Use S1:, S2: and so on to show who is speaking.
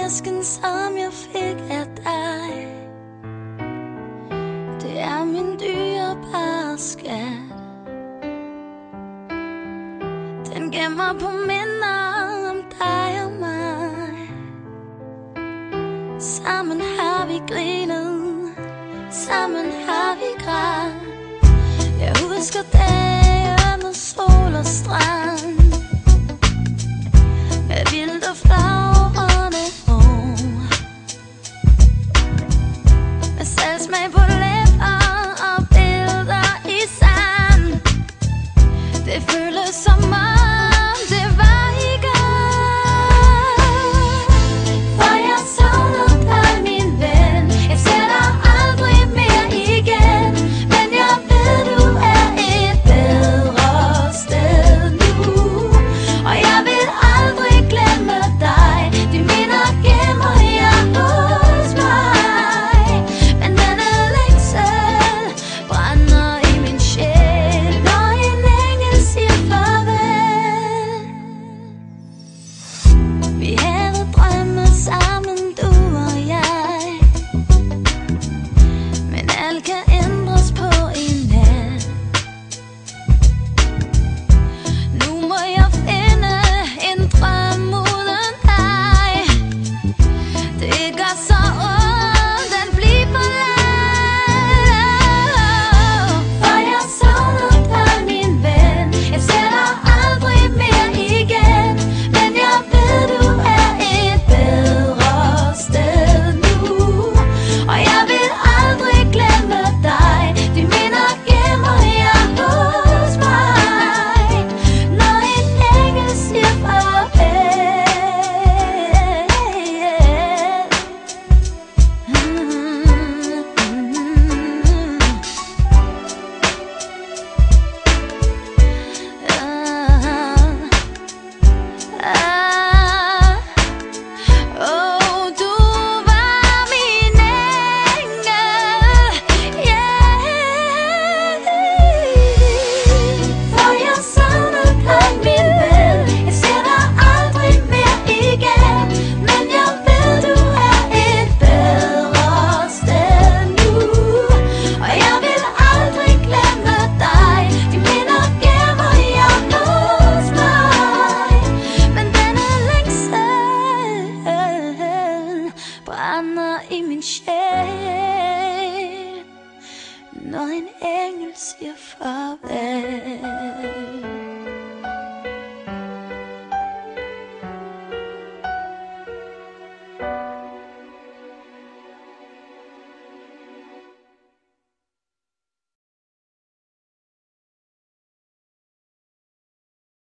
S1: æsken, som jeg fik af dig. Det er min dyrebare skat. Den gemmer på minder om dig og mig. Sammen har vi grinet, sammen har vi grædt. Jeg husker dage med sol og strand, med vildt og flagrende hår, med salgsmag på læber og billeder i sand. Det føles som